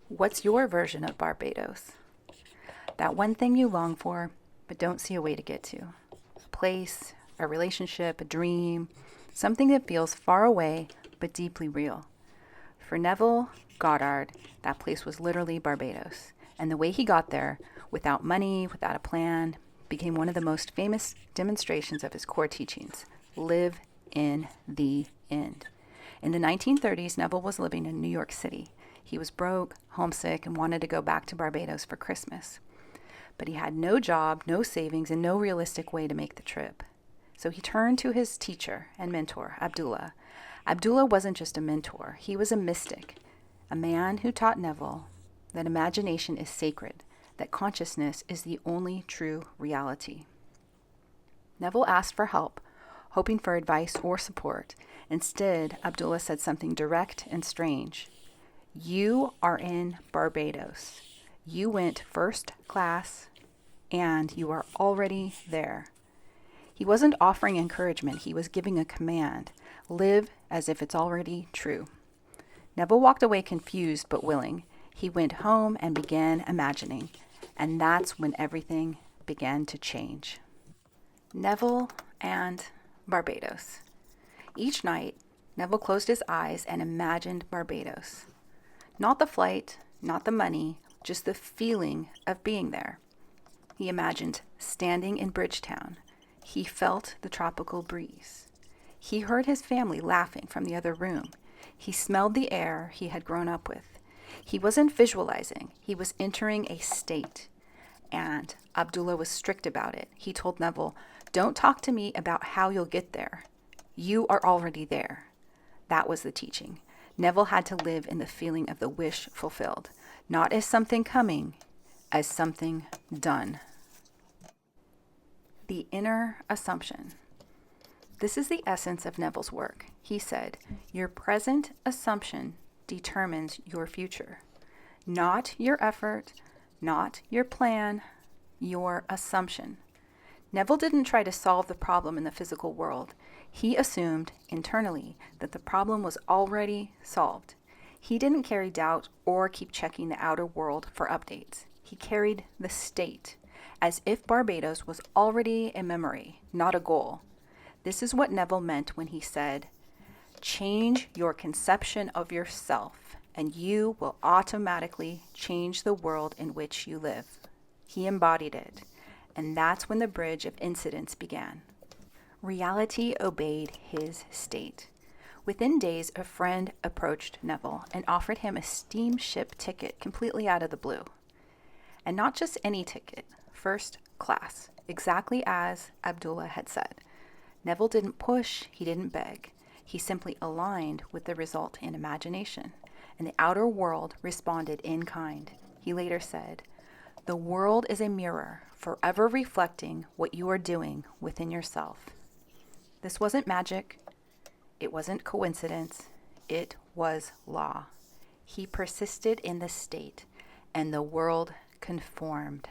What's your version of Barbados? That one thing you long for, but don't see a way to get to. A place, a relationship, a dream, something that feels far away, but deeply real. For Neville Goddard, that place was literally Barbados. And the way he got there, without money, without a plan, became one of the most famous demonstrations of his core teachings. Live in the end. In the 1930s, Neville was living in New York City. He was broke, homesick, and wanted to go back to Barbados for Christmas. But he had no job, no savings, and no realistic way to make the trip. So he turned to his teacher and mentor, Abdullah. Abdullah wasn't just a mentor, he was a mystic, a man who taught Neville that imagination is sacred, that consciousness is the only true reality. Neville asked for help, hoping for advice or support. Instead, Abdullah said something direct and strange. You are in Barbados. You went first class, and you are already there. He wasn't offering encouragement, he was giving a command. Live as if it's already true. Neville walked away confused but willing. He went home and began imagining, and that's when everything began to change. Neville and Barbados. Each night, Neville closed his eyes and imagined Barbados. Not the flight, not the money, just the feeling of being there. He imagined standing in Bridgetown. He felt the tropical breeze. He heard his family laughing from the other room. He smelled the air he had grown up with. He wasn't visualizing. He was entering a state. And Abdullah was strict about it. He told Neville, "Don't talk to me about how you'll get there. You are already there." That was the teaching. Neville had to live in the feeling of the wish fulfilled, not as something coming, as something done. The inner assumption. This is the essence of Neville's work. He said, your present assumption determines your future. Not your effort, not your plan, your assumption. Neville didn't try to solve the problem in the physical world. He assumed internally that the problem was already solved. He didn't carry doubt or keep checking the outer world for updates. He carried the state, as if Barbados was already a memory, not a goal. This is what Neville meant when he said, change your conception of yourself, and you will automatically change the world in which you live. He embodied it, and that's when the bridge of incidents began. Reality obeyed his state. Within days, a friend approached Neville and offered him a steamship ticket completely out of the blue. And not just any ticket, first class, exactly as Abdullah had said. Neville didn't push, he didn't beg. He simply aligned with the result in imagination, and the outer world responded in kind. He later said, the world is a mirror, forever reflecting what you are doing within yourself. This wasn't magic. It wasn't coincidence. It was law. He persisted in the state, and the world conformed.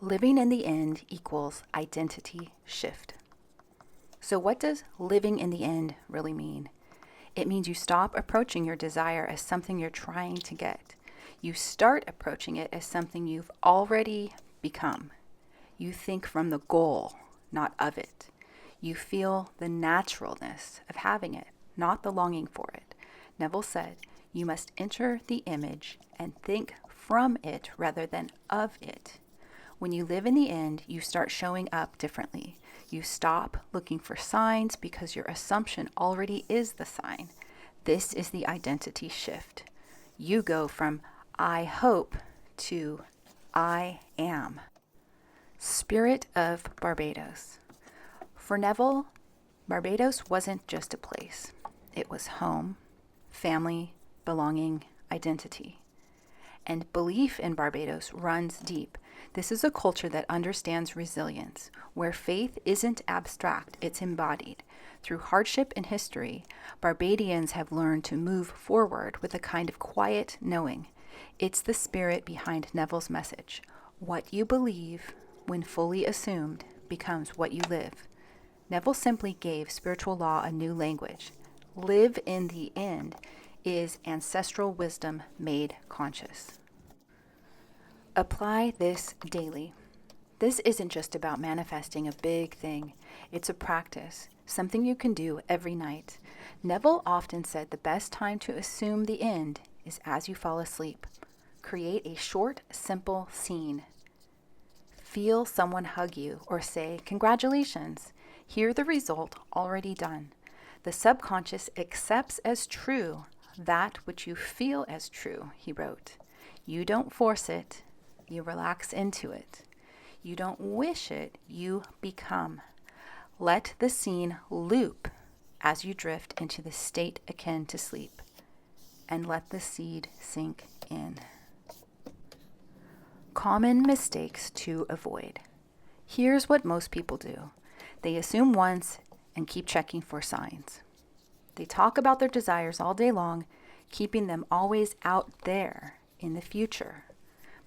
Living in the end equals identity shift. So what does living in the end really mean? It means you stop approaching your desire as something you're trying to get. You start approaching it as something you've already become. You think from the goal, not of it. You feel the naturalness of having it, not the longing for it. Neville said, you must enter the image and think from it rather than of it. When you live in the end, you start showing up differently. You stop looking for signs because your assumption already is the sign. This is the identity shift. You go from I hope to I am. Spirit of Barbados. For Neville, Barbados wasn't just a place. It was home, family, belonging, identity. And belief in Barbados runs deep. This is a culture that understands resilience, where faith isn't abstract, it's embodied. Through hardship and history, Barbadians have learned to move forward with a kind of quiet knowing. It's the spirit behind Neville's message. What you believe, when fully assumed, becomes what you live. Neville simply gave spiritual law a new language. Live in the end is ancestral wisdom made conscious. Apply this daily. This isn't just about manifesting a big thing. It's a practice, something you can do every night. Neville often said the best time to assume the end is as you fall asleep. Create a short, simple scene. Feel someone hug you or say, "Congratulations." Hear the result already done. The subconscious accepts as true that which you feel as true, he wrote. You don't force it, you relax into it. You don't wish it, you become. Let the scene loop as you drift into the state akin to sleep, and let the seed sink in. Common mistakes to avoid. Here's what most people do. They assume once and keep checking for signs. They talk about their desires all day long, keeping them always out there in the future.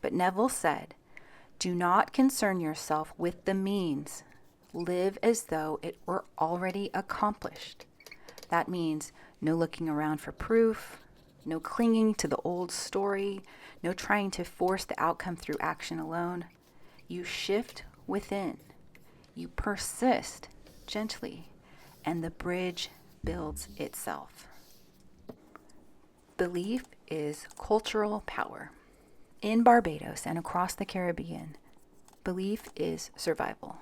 But Neville said, do not concern yourself with the means. Live as though it were already accomplished. That means no looking around for proof, no clinging to the old story, no trying to force the outcome through action alone. You shift within. You persist gently, and the bridge builds itself. Belief is cultural power. In Barbados and across the Caribbean, belief is survival.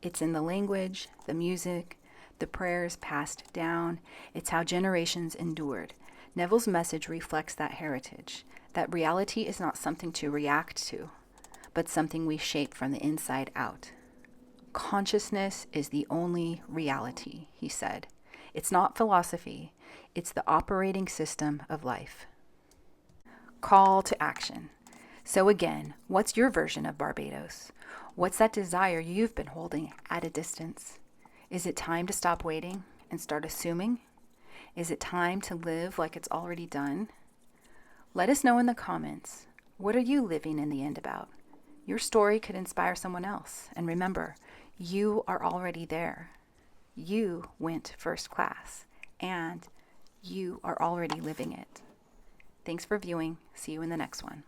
It's in the language, the music, the prayers passed down. It's how generations endured. Neville's message reflects that heritage, that reality is not something to react to, but something we shape from the inside out. Consciousness is the only reality, he said. It's not philosophy, it's the operating system of life. Call to action. So again, what's your version of Barbados? What's that desire you've been holding at a distance? Is it time to stop waiting and start assuming? Is it time to live like it's already done? Let us know in the comments. What are you living in the end about? Your story could inspire someone else. And remember, you are already there. You went first class, and you are already living it. Thanks for viewing. See you in the next one.